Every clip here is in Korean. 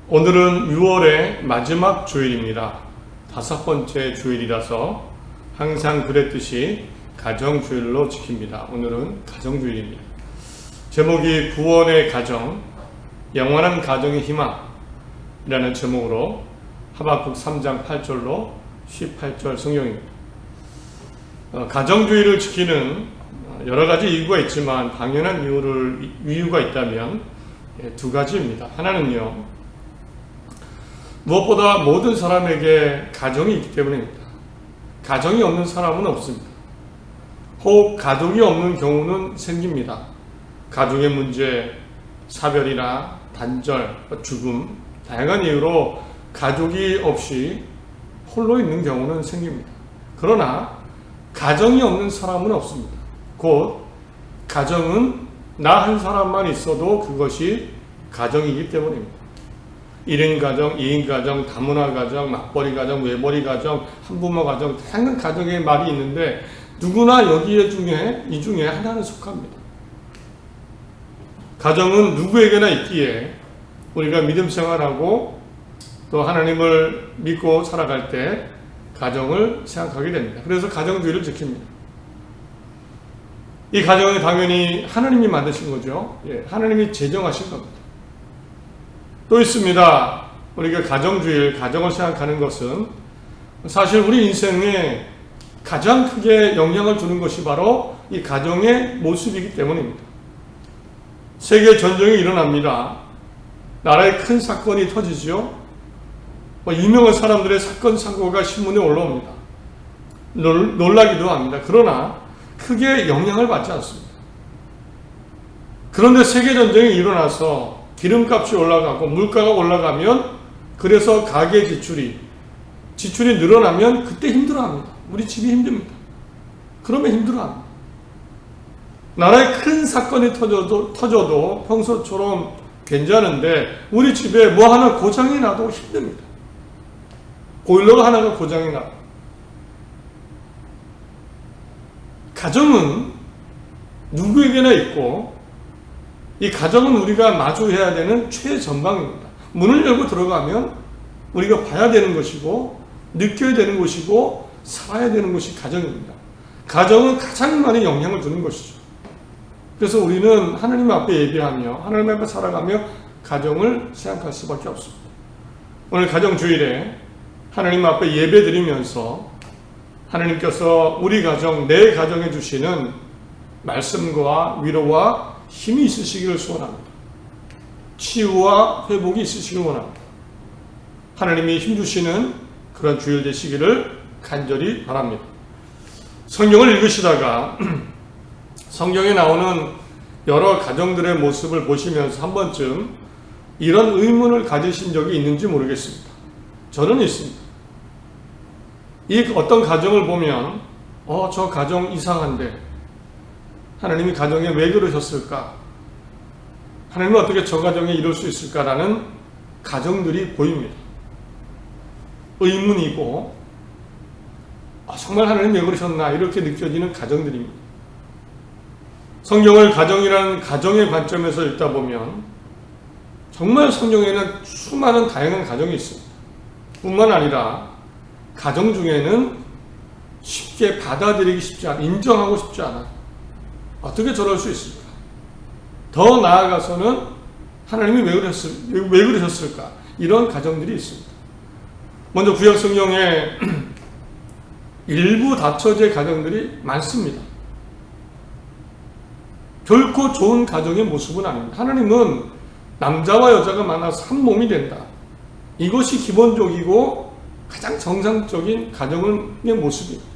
오늘은 6월의 마지막 주일입니다. 5번째 주일이라서 항상 그랬듯이 가정주일로 지킵니다. 오늘은 가정주일입니다. 제목이 구원의 가정, 영원한 가정의 희망이라는 제목으로 하박국 3장 8절로 18절 성경입니다. 가정주일을 지키는 여러 가지 이유가 있지만 당연한 이유가 있다면 두 가지입니다. 하나는요, 무엇보다 모든 사람에게 가정이 있기 때문입니다. 가정이 없는 사람은 없습니다. 혹 가족이 없는 경우는 생깁니다. 가족의 문제, 사별이나 단절, 죽음, 다양한 이유로 가족이 없이 홀로 있는 경우는 생깁니다. 그러나 가정이 없는 사람은 없습니다. 곧 가정은 나 한 사람만 있어도 그것이 가정이기 때문입니다. 1인 가정, 2인 가정, 다문화 가정, 맞벌이 가정, 외벌이 가정, 한부모 가정, 다양한 가정의 말이 있는데 누구나 이 중에 하나는 속합니다. 가정은 누구에게나 있기에 우리가 믿음 생활하고 또 하나님을 믿고 살아갈 때 가정을 생각하게 됩니다. 그래서 가정주의를 지킵니다. 이 가정은 당연히 하나님이 만드신 거죠. 하나님이 제정하신 겁니다. 또 있습니다. 우리가 가정주일, 가정을 생각하는 것은 사실 우리 인생에 가장 크게 영향을 주는 것이 바로 이 가정의 모습이기 때문입니다. 세계 전쟁이 일어납니다. 나라에 큰 사건이 터지죠. 유명한 사람들의 사건 사고가 신문에 올라옵니다. 놀라기도 합니다. 그러나 크게 영향을 받지 않습니다. 그런데 세계 전쟁이 일어나서 기름값이 올라가고 물가가 올라가면 그래서 가계 지출이 늘어나면 그때 힘들어합니다. 우리 집이 힘듭니다. 그러면 힘들어합니다. 나라에 큰 사건이 터져도 평소처럼 괜찮은데 우리 집에 뭐 하나 고장이 나도 힘듭니다. 보일러가 하나가 고장이 나도. 가정은 누구에게나 있고 이 가정은 우리가 마주해야 되는 최전방입니다. 문을 열고 들어가면 우리가 봐야 되는 것이고 느껴야 되는 것이고 살아야 되는 것이 가정입니다. 가정은 가장 많이 영향을 주는 것이죠. 그래서 우리는 하나님 앞에 예배하며 하나님 앞에 살아가며 가정을 생각할 수밖에 없습니다. 오늘 가정주일에 하나님 앞에 예배드리면서 하나님께서 우리 가정, 내 가정에 주시는 말씀과 위로와 힘이 있으시기를 소원합니다. 치유와 회복이 있으시길 원합니다. 하나님이 힘주시는 그런 주일 되시기를 간절히 바랍니다. 성경을 읽으시다가 성경에 나오는 여러 가정들의 모습을 보시면서 한 번쯤 이런 의문을 가지신 적이 있는지 모르겠습니다. 저는 있습니다. 이 어떤 가정을 보면 저 가정 이상한데 하나님이 가정에 왜 그러셨을까? 하나님은 어떻게 저 가정에 이럴 수 있을까라는 가정들이 보입니다. 의문이고 정말 하나님 왜 그러셨나 이렇게 느껴지는 가정들입니다. 성경을 가정이라는 가정의 관점에서 읽다 보면 정말 성경에는 수많은 다양한 가정이 있습니다. 뿐만 아니라 가정 중에는 쉽게 받아들이기 쉽지 않아, 인정하고 싶지 않아. 어떻게 저럴 수 있을까? 더 나아가서는 하나님이 왜 그러셨을까? 이런 가정들이 있습니다. 먼저 구약 성경에 일부 다처제 가정들이 많습니다. 결코 좋은 가정의 모습은 아닙니다. 하나님은 남자와 여자가 만나서 한 몸이 된다. 이것이 기본적이고 가장 정상적인 가정의 모습입니다.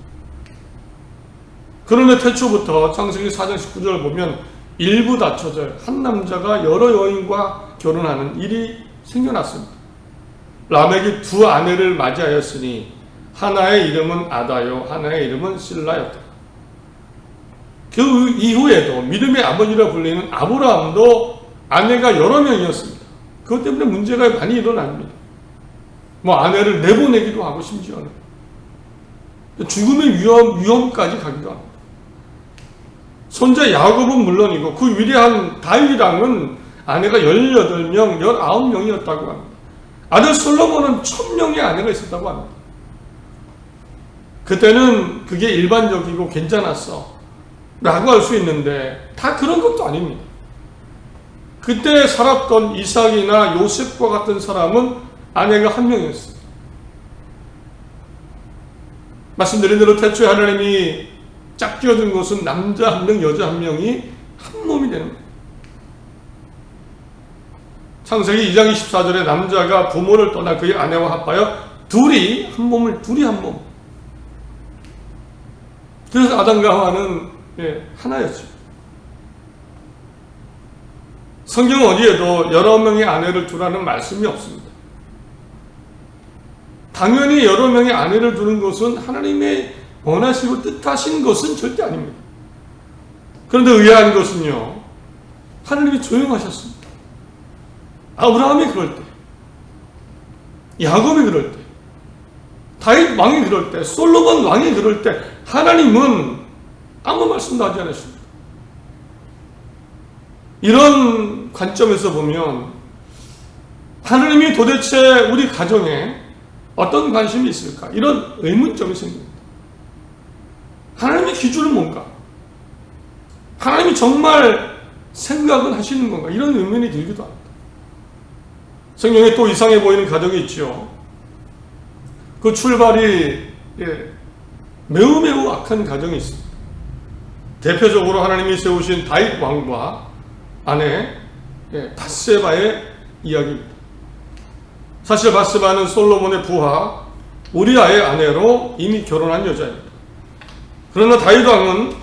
그런데 태초부터 창세기 4장 19절을 보면 일부 다처제, 한 남자가 여러 여인과 결혼하는 일이 생겨났습니다. 라멕이 두 아내를 맞이하였으니 하나의 이름은 아다요, 하나의 이름은 실라였다. 그 이후에도 믿음의 아버지라 불리는 아브라함도 아내가 여러 명이었습니다. 그것 때문에 문제가 많이 일어납니다. 아내를 내보내기도 하고 심지어는 죽음의 위험까지 가기도 합니다. 손자 야곱은 물론이고 그 위대한 다윗 왕은 아내가 18명, 19명이었다고 합니다. 아들 솔로몬은 1000명의 아내가 있었다고 합니다. 그때는 그게 일반적이고 괜찮았어 라고 할 수 있는데 다 그런 것도 아닙니다. 그때 살았던 이삭이나 요셉과 같은 사람은 아내가 한 명이었어요. 말씀드린 대로 태초에 하나님이 짝지어준 것은 남자 한 명, 여자 한 명이 한 몸이 되는 거예요. 창세기 2장 24절에 남자가 부모를 떠나 그의 아내와 합하여 둘이 한 몸. 그래서 아담과 하와는 하나였죠. 성경 어디에도 여러 명의 아내를 두라는 말씀이 없습니다. 당연히 여러 명의 아내를 두는 것은 하나님의 원하시고 뜻하신 것은 절대 아닙니다. 그런데 의아한 것은요, 하나님이 조용하셨습니다. 아브라함이 그럴 때, 야곱이 그럴 때, 다윗 왕이 그럴 때, 솔로몬 왕이 그럴 때 하나님은 아무 말씀도 하지 않으십니다. 이런 관점에서 보면 하나님이 도대체 우리 가정에 어떤 관심이 있을까? 이런 의문점이 생깁니다. 하나님의 기준은 뭔가? 하나님이 정말 생각은 하시는 건가? 이런 의문이 들기도 합니다. 성경에 또 이상해 보이는 가정이 있죠. 그 출발이 매우 악한 가정이 있습니다. 대표적으로 하나님이 세우신 다윗 왕과 아내 밧세바의 이야기입니다. 사실 밧세바는 솔로몬의 부하 우리아의 아내로 이미 결혼한 여자입니다. 그러나 다윗 왕은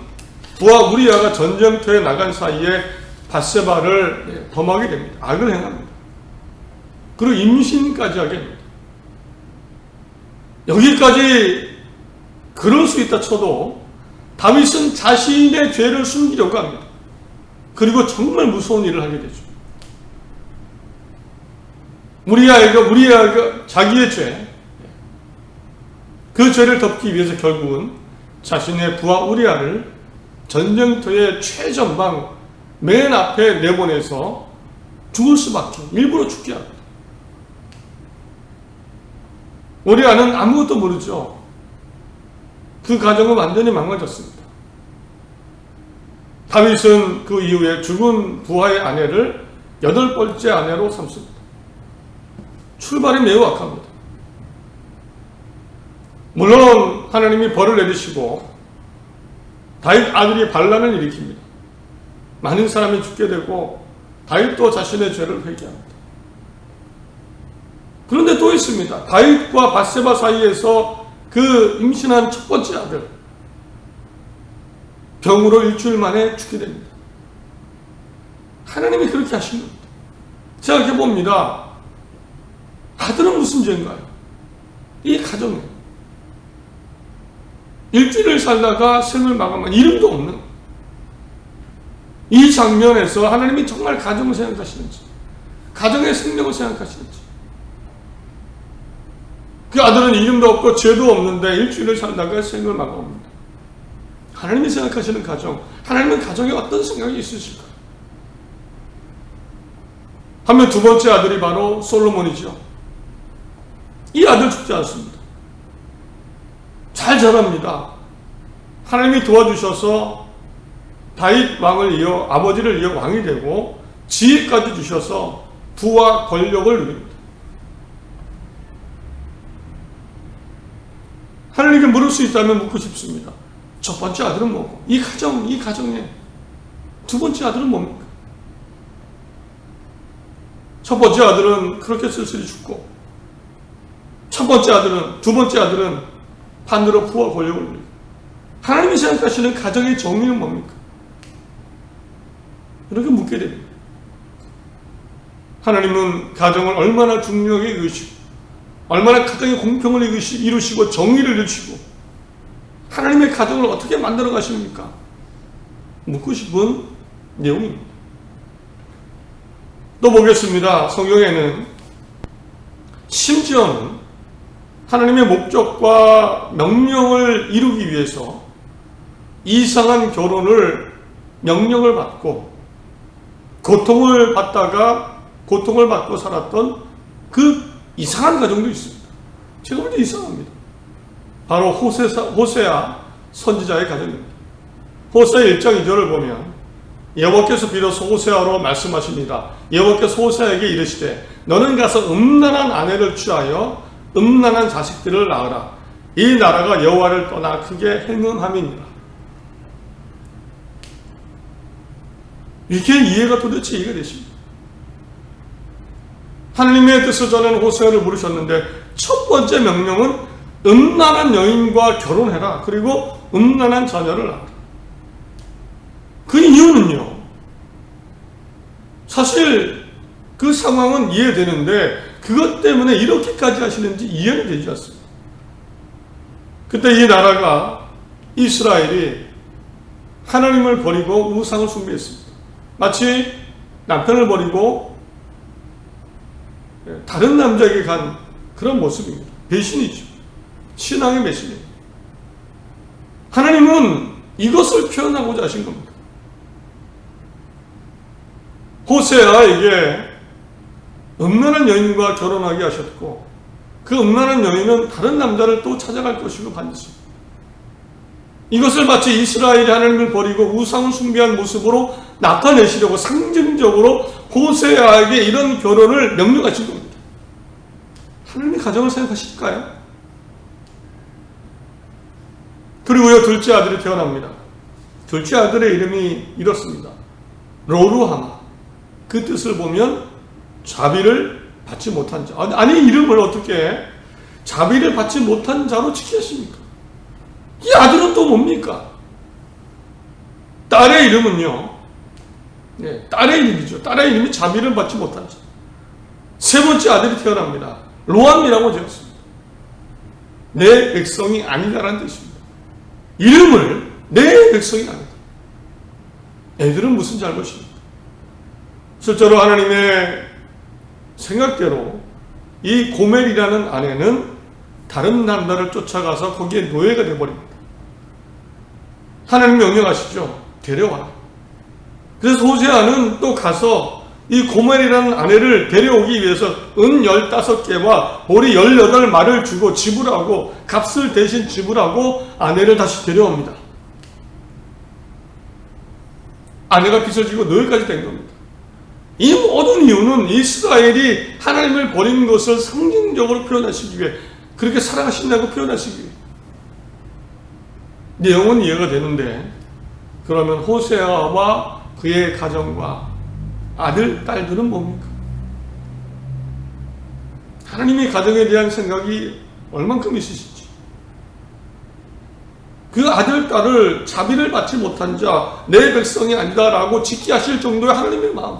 부하 우리아가 전쟁터에 나간 사이에 밧세바를 범하게 됩니다. 악을 행합니다. 그리고 임신까지 하게 됩니다. 여기까지 그럴 수 있다 쳐도 다윗은 자신의 죄를 숨기려고 합니다. 그리고 정말 무서운 일을 하게 되죠. 우리아가 자기의 죄, 그 죄를 덮기 위해서 결국은 자신의 부하 우리아를 전쟁터의 최전방 맨 앞에 내보내서 죽을 수밖에, 일부러 죽게 합니다. 우리아는 아무것도 모르죠. 그 가정은 완전히 망가졌습니다. 다윗은 그 이후에 죽은 부하의 아내를 8번째 아내로 삼습니다. 출발이 매우 악합니다. 물론 하나님이 벌을 내리시고 다윗 아들이 반란을 일으킵니다. 많은 사람이 죽게 되고 다윗도 자신의 죄를 회개합니다. 그런데 또 있습니다. 다윗과 밧세바 사이에서 그 임신한 첫 번째 아들 병으로 일주일 만에 죽게 됩니다. 하나님이 그렇게 하신 겁니다. 생각해 봅니다. 아들은 무슨 죄인가요? 이 가정에 일주일을 살다가 생을 마감한 이름도 없는 이 장면에서 하나님이 정말 가정을 생각하시는지, 가정의 생명을 생각하시는지. 그 아들은 이름도 없고 죄도 없는데 일주일을 살다가 생을 마감합니다. 하나님이 생각하시는 가정, 하나님은 가정에 어떤 생각이 있으실까요? 하면 두 번째 아들이 바로 솔로몬이죠. 이 아들 죽지 않습니다. 잘 자랍니다. 하나님이 도와주셔서 다윗 왕을 이어, 아버지를 이어 왕이 되고 지혜까지 주셔서 부와 권력을 누립니다. 하나님께 물을 수 있다면 묻고 싶습니다. 첫 번째 아들은 뭐고? 이 가정에 두 번째 아들은 뭡니까? 첫 번째 아들은 그렇게 쓸쓸히 죽고, 첫 번째 아들은, 두 번째 아들은 반대로 부와 권력을 누리고, 하나님이 생각하시는 가정의 정의는 뭡니까? 이렇게 묻게 됩니다. 하나님은 가정을 얼마나 중요하게 여기시고, 얼마나 가정의 공평을 이루시고 정의를 이루시고 하나님의 가정을 어떻게 만들어 가십니까? 묻고 싶은 내용입니다. 또 보겠습니다. 성경에는 심지어는 하나님의 목적과 명령을 이루기 위해서 이상한 결혼을 명령을 받고 고통을 받고 살았던 그 이상한 가정도 있습니다. 제가 볼 때 이상합니다. 바로 호세아 선지자의 가정입니다. 호세아 1장 2절을 보면 여호와께서 비로소 호세아로 말씀하십니다. 여호와께서 호세아에게 이르시되 너는 가서 음란한 아내를 취하여 음란한 자식들을 낳으라. 이 나라가 여호와를 떠나 크게 행음함이니라. 이게 이해가 도대체 이해가 되십니다. 하나님의 뜻을 전하는 호세아를 부르셨는데 첫 번째 명령은 음란한 여인과 결혼해라. 그리고 음란한 자녀를 낳아라. 그 이유는요, 사실 그 상황은 이해되는데 그것 때문에 이렇게까지 하시는지 이해는 되지 않습니다. 그때 이 나라가, 이스라엘이 하나님을 버리고 우상을 숭배했습니다. 마치 남편을 버리고 다른 남자에게 간 그런 모습입니다. 배신이죠. 신앙의 배신입니다. 하나님은 이것을 표현하고자 하신 겁니다. 호세아에게 음란한 여인과 결혼하게 하셨고 그 음란한 여인은 다른 남자를 또 찾아갈 것이고 반드시 이것을 마치 이스라엘이 하나님을 버리고 우상을 숭배한 모습으로 나타내시려고 상징적으로 호세아에게 이런 결혼을 명령하신 겁니다. 하나님의 가정을 생각하실까요? 그리고요, 둘째 아들이 태어납니다. 둘째 아들의 이름이 이렇습니다. 로루하마. 그 뜻을 보면 자비를 받지 못한 자. 아니, 이름을 어떻게 자비를 받지 못한 자로 지켰습니까? 이 아들은 또 뭡니까? 딸의 이름은요, 딸의 이름이죠. 딸의 이름이 자비를 받지 못한 자. 세 번째 아들이 태어납니다. 로암이라고 지었습니다. 내 백성이 아니다라는 뜻입니다. 이름을 내 백성이 아니다. 애들은 무슨 잘못입니까? 실제로 하나님의 생각대로 이 고멜이라는 아내는 다른 남자를 쫓아가서 거기에 노예가 되어버립니다. 하나님 명령하시죠. 데려와라. 그래서 호세아는 또 가서 이 고멜이라는 아내를 데려오기 위해서 은 15개와 보리 18마리를 주고 지불하고 값을 대신 지불하고 아내를 다시 데려옵니다. 아내가 빚어지고 노예까지 된 겁니다. 이 모든 이유는 이스라엘이 하나님을 버린 것을 상징적으로 표현하시기 위해, 그렇게 사랑하신다고 표현하시기 위해. 내용은 이해가 되는데, 그러면 호세아와 그의 가정과 아들, 딸들은 뭡니까? 하나님의 가정에 대한 생각이 얼만큼 있으신지. 그 아들, 딸을 자비를 받지 못한 자, 내 백성이 아니다라고 직기하실 정도의 하나님의 마음.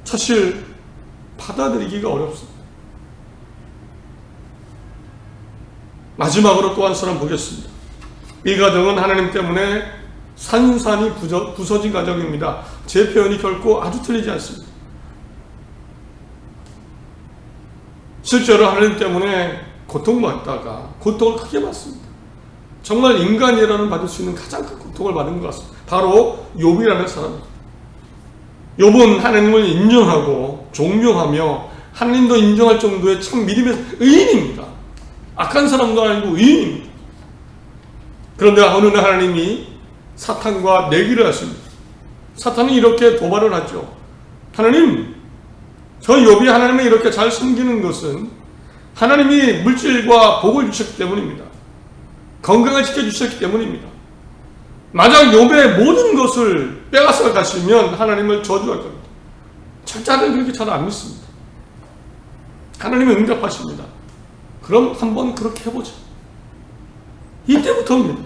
사실 받아들이기가 어렵습니다. 마지막으로 또 한 사람 보겠습니다. 이 가정은 하나님 때문에 산산이 부서진 가정입니다. 제 표현이 결코 아주 틀리지 않습니다. 실제로 하나님 때문에 고통받다가 고통을 크게 받습니다. 정말 인간이라는 받을 수 있는 가장 큰 고통을 받은 것 같습니다. 바로 욥이라는 사람입니다. 욥은 하나님을 인정하고 존경하며 하나님도 인정할 정도의 참 믿음의 의인입니다. 악한 사람도 아니고 의인입니다. 그런데 어느 날 하나님이 사탄과 내기를 하십니다. 사탄은 이렇게 도발을 하죠. 하나님, 저 욥이 하나님을 이렇게 잘 섬기는 것은 하나님이 물질과 복을 주셨기 때문입니다. 건강을 지켜주셨기 때문입니다. 만약 욥의 모든 것을 빼앗아 가시면 하나님을 저주할 겁니다. 철자는 그렇게 잘 안 믿습니다. 하나님은 응답하십니다. 그럼 한번 그렇게 해보자. 이때부터입니다.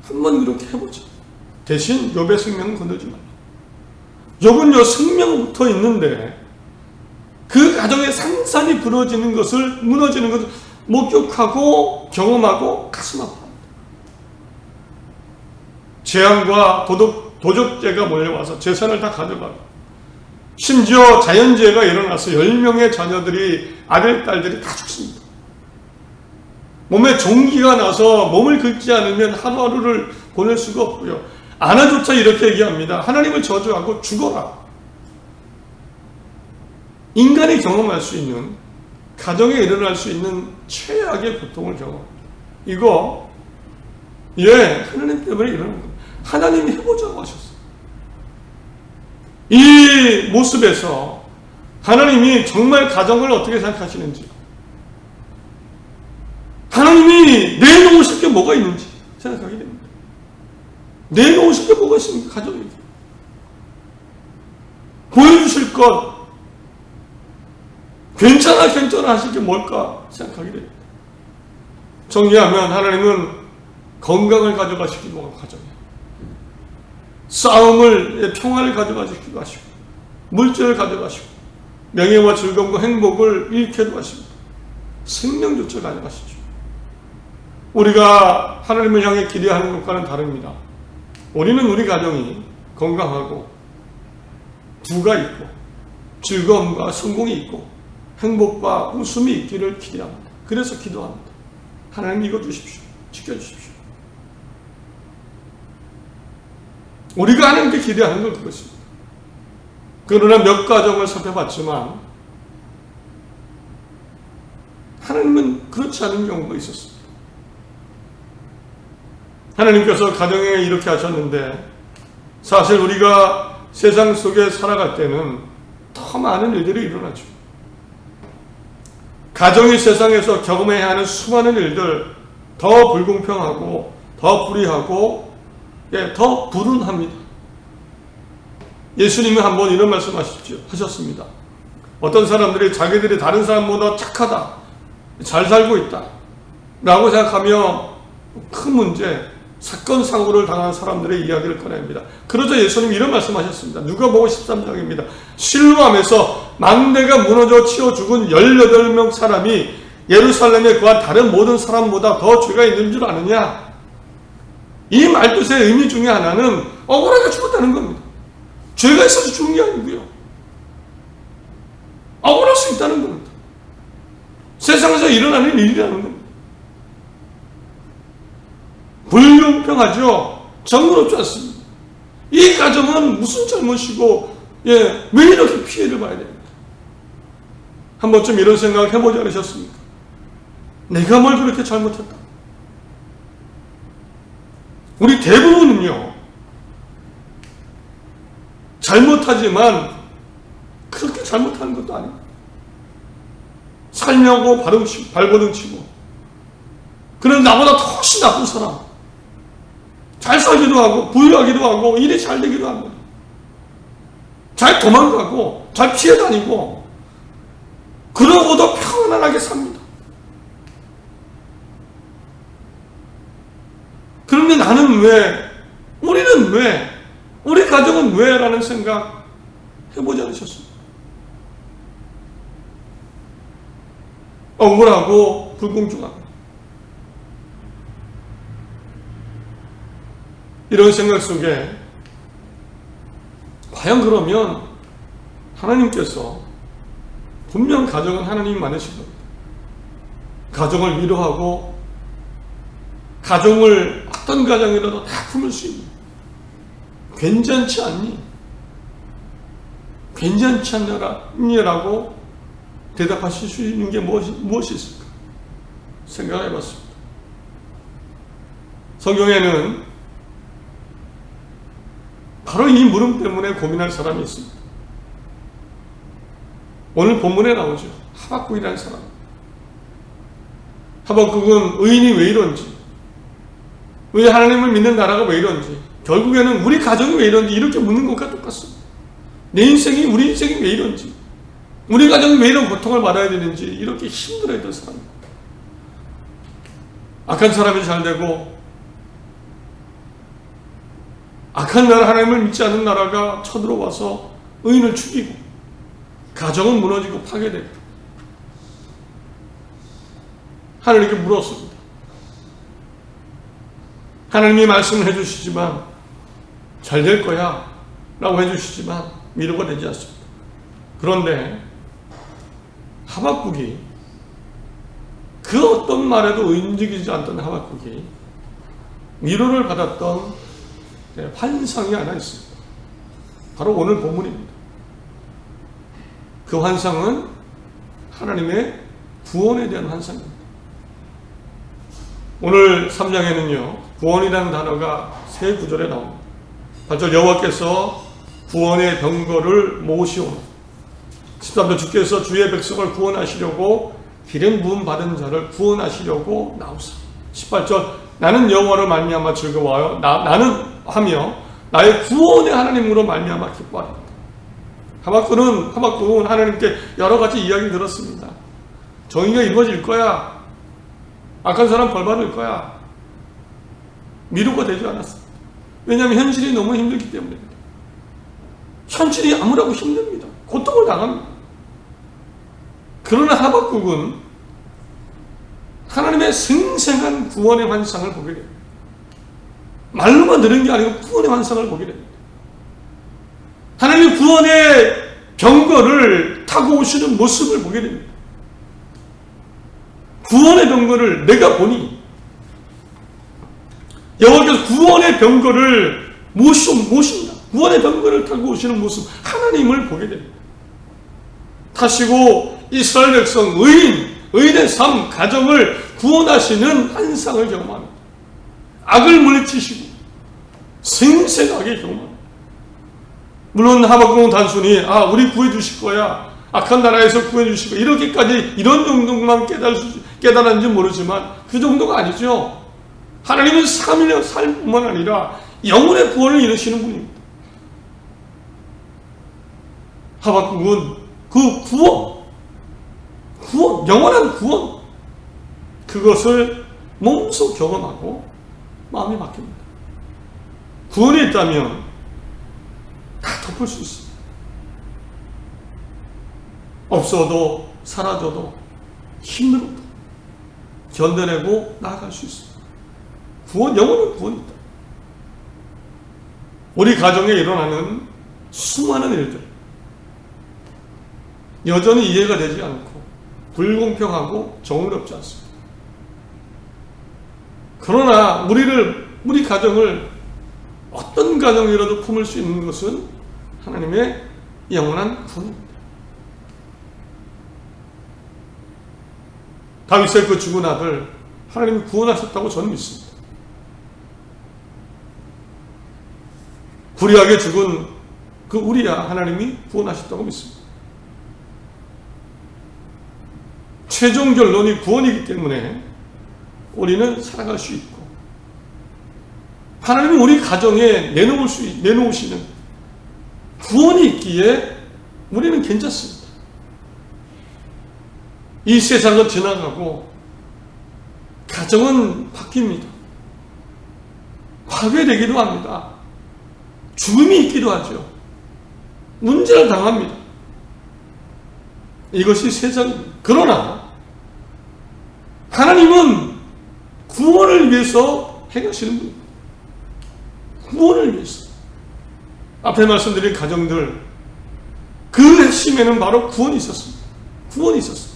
한번 그렇게 해보자. 대신 욥의 생명은 건들지 말라. 욥은요, 생명은 붙어 있는데 그 가정의 산산이 무너지는 것을 목격하고 경험하고 가슴 아파합니다. 재앙과 도적죄가 몰려와서 재산을 다 가져가고, 심지어 자연재해가 일어나서 10명의 자녀들이, 아들, 딸들이 다 죽습니다. 몸에 종기가 나서 몸을 긁지 않으면 하루하루를 보낼 수가 없고요. 아내조차 이렇게 얘기합니다. 하나님을 저주하고 죽어라. 인간이 경험할 수 있는, 가정에 일어날 수 있는 최악의 고통을 경험합니다. 이거 하나님 때문에 일어난 겁니다. 하나님이 해보자고 하셨어요. 이 모습에서 하나님이 정말 가정을 어떻게 생각하시는지, 하나님이 내놓으실 게 뭐가 있는지 생각하게 됩니다. 내놓으실 게 뭐가 있습니까? 가정에 보여주실 것, 괜찮아 하실 게 뭘까 생각하게 됩니다. 정리하면 하나님은 건강을 가져가시기도 하고, 가정에 싸움을, 평화를 가져가시기도 하시고, 물질을 가져가시고, 명예와 즐거움과 행복을 잃게도 하십니다. 생명조차 가져가시죠. 우리가 하나님을 향해 기대하는 것과는 다릅니다. 우리는 우리 가정이 건강하고 부가 있고 즐거움과 성공이 있고 행복과 웃음이 있기를 기대합니다. 그래서 기도합니다. 하나님 이거 주십시오. 지켜주십시오. 우리가 하나님께 기대하는 건 그것입니다. 그러나 몇 가정을 살펴봤지만 하나님은 그렇지 않은 경우가 있었습니다. 하나님께서 가정에 이렇게 하셨는데, 사실 우리가 세상 속에 살아갈 때는 더 많은 일들이 일어나죠. 가정이 세상에서 경험해야 하는 수많은 일들, 더 불공평하고 더 불의하고 더 불운합니다. 예수님이 한번 이런 말씀 하셨습니다. 어떤 사람들이 자기들이 다른 사람보다 착하다, 잘 살고 있다 라고 생각하며 큰 문제, 사건 사고를 당한 사람들의 이야기를 꺼냅니다. 그러자 예수님이 이런 말씀하셨습니다. 누가복음 13장입니다. 실로암에서 망대가 무너져 치워 죽은 18명 사람이 예루살렘에 거한 다른 모든 사람보다 더 죄가 있는 줄 아느냐? 이 말뜻의 의미 중에 하나는 억울하게 죽었다는 겁니다. 죄가 있어서 죽은 게 아니고요, 억울할 수 있다는 겁니다. 세상에서 일어나는 일이라는 겁니다. 불공평하죠. 정의롭지 않습니다. 이 가정은 무슨 잘못이고 왜 이렇게 피해를 봐야 됩니까? 한 번쯤 이런 생각 해보지 않으셨습니까? 내가 뭘 그렇게 잘못했다. 우리 대부분은요, 잘못하지만 그렇게 잘못하는 것도 아니고 살려고 발버둥치고, 그런 나보다 훨씬 나쁜 사람, 잘 살기도 하고 부유하기도 하고 일이 잘 되기도 하고 잘 도망가고 잘 피해 다니고 그러고도 평안하게 삽니다. 그런데 나는 왜, 우리는 왜, 우리 가정은 왜? 라는 생각 해보지 않으셨습니까? 억울하고 불공정하고 이런 생각 속에 과연 그러면 하나님께서 분명 가정은 하나님이 만드신 겁니다. 가정을 위로하고 가정을 어떤 가정이라도 다 품을 수 있는, 괜찮지 않니? 괜찮지 않냐라고 대답하실 수 있는 게 무엇이 있을까? 생각해 봤습니다. 성경에는 바로 이 물음 때문에 고민할 사람이 있습니다. 오늘 본문에 나오죠. 하박국이라는 사람. 하박국은 의인이 왜 이런지, 왜 하나님을 믿는 나라가 왜 이런지, 결국에는 우리 가정이 왜 이런지 이렇게 묻는 것과 똑같습니다. 내 인생이, 우리 인생이 왜 이런지, 우리 가정이 왜 이런 고통을 받아야 되는지 이렇게 힘들어했던 사람입니다. 악한 사람이 잘 되고 악한 나라, 하나님을 믿지 않는 나라가 쳐들어와서 의인을 죽이고 가정은 무너지고 파괴되고 하나님께 물었습니다. 하나님이 말씀을 해주시지만 잘 될 거야 라고 해주시지만 위로가 되지 않습니다. 그런데 하박국이, 그 어떤 말에도 움직이지 않던 하박국이 위로를 받았던 환상이 하나 있습니다. 바로 오늘 본문입니다. 그 그 환상은 하나님의 구원에 대한 환상입니다. 오늘 3장에는요, 구원이라는 단어가 세 구절에 나옵니다. 8절 여호와께서 구원의 병거를 모시오노. 13절 주께서 주의 백성을 구원하시려고 기름 부음 받은 자를 구원하시려고 나오사. 18절 나는 여호와로 말미암아 즐거워하여 나는 하며 나의 구원의 하나님으로 말미암아 기뻐합니다. 하박국은 하나님께 여러 가지 이야기 들었습니다. 정의가 이루어질 거야. 악한 사람 벌 받을 거야. 미루가 되지 않았습니다. 왜냐하면 현실이 너무 힘들기 때문입니다. 현실이 아무라고 힘듭니다. 고통을 당합니다. 그러나 하박국은 하나님의 생생한 구원의 환상을 보게 됩니다. 말로만 들은 게 아니고 구원의 환상을 보게 됩니다. 하나님의 구원의 병거를 타고 오시는 모습을 보게 됩니다. 구원의 병거를 내가 보니 여호와께서 구원의 병거를 모신다. 구원의 병거를 타고 오시는 모습, 하나님을 보게 됩니다. 타시고 이스라엘 백성 의인의 삶, 가정을 구원하시는 환상을 경험합니다. 악을 물리치시고 생생하게 경험합니다. 물론 하박국은 단순히 우리 구해주실 거야, 악한 나라에서 구해주실 거야, 이렇게까지 이런 정도만 깨달았는지 모르지만 그 정도가 아니죠. 하나님은 삶뿐만 아니라 영혼의 구원을 이루시는 분입니다. 하박국은 그 구원, 영원한 구원, 그것을 몸소 경험하고 마음이 바뀝니다. 구원이 있다면 다 덮을 수 있습니다. 없어도 사라져도 힘들어도 견뎌내고 나아갈 수 있습니다. 영원한 구원이 있다. 우리 가정에 일어나는 수많은 일들, 여전히 이해가 되지 않고 불공평하고 정의롭지 않습니다. 그러나 우리 가정을 어떤 가정이라도 품을 수 있는 것은 하나님의 영원한 구원입니다. 다윗의 그 죽은 아들 하나님이 구원하셨다고 저는 믿습니다. 불의하게 죽은 그 우리야 하나님이 구원하셨다고 믿습니다. 최종 결론이 구원이기 때문에 우리는 살아갈 수 있고, 하나님이 우리 가정에 내놓으시는 구원이 있기에 우리는 괜찮습니다. 이 세상은 지나가고 가정은 바뀝니다. 파괴되기도 합니다. 죽음이 있기도 하죠. 문제를 당합니다. 이것이 세상입니다. 그러나 하나님은 구원을 위해서 행하시는 분입니다. 구원을 위해서. 앞에 말씀드린 가정들, 그 핵심에는 바로 구원이 있었습니다. 구원이 있었습니다.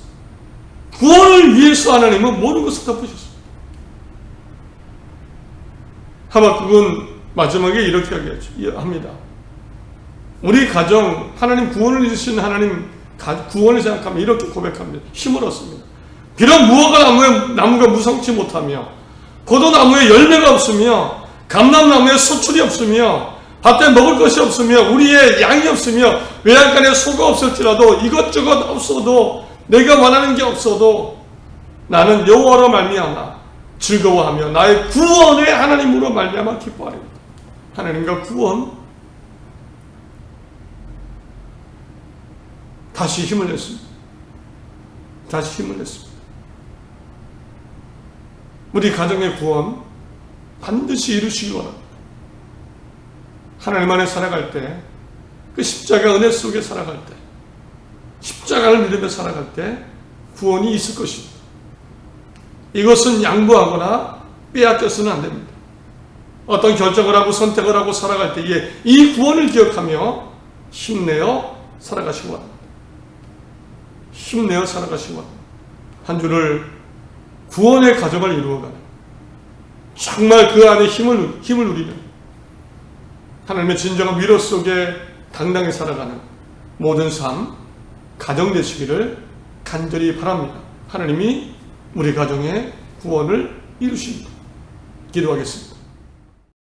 구원을 위해서 하나님은 모든 것을 덮으셨습니다. 하박국은 마지막에 이렇게 합니다. 우리 가정, 하나님 구원을 이루시는 하나님 구원을 생각하면 이렇게 고백합니다. 힘을 얻습니다. 비록 무화과 나무가 무성치 못하며 포도나무에 열매가 없으며 감람나무에 소출이 없으며 밭에 먹을 것이 없으며 우리의 양이 없으며 외양간에 소가 없을지라도 이것저것 없어도 내가 원하는 게 없어도 나는 여호와로 말미암아 즐거워하며 나의 구원의 하나님으로 말미암아 기뻐하리라. 하나님과 구원, 다시 힘을 냈습니다. 다시 힘을 냈습니다. 우리 가정의 구원 반드시 이루시기 바랍니다. 하나님 안에 살아갈 때, 그 십자가 은혜 속에 살아갈 때, 십자가를 믿으며 살아갈 때 구원이 있을 것입니다. 이것은 양보하거나 빼앗겨서는 안 됩니다. 어떤 결정을 하고 선택을 하고 살아갈 때에 이 구원을 기억하며 힘내어 살아가시기 바랍니다. 힘내어 살아가시기 바랍니다. 한 주를 구원의 가정을 이루어가는, 정말 그 안에 힘을 누리는, 하나님의 진정한 위로 속에 당당히 살아가는 모든 삶 가정 되시기를 간절히 바랍니다. 하나님이 우리 가정의 구원을 이루십니다. 기도하겠습니다.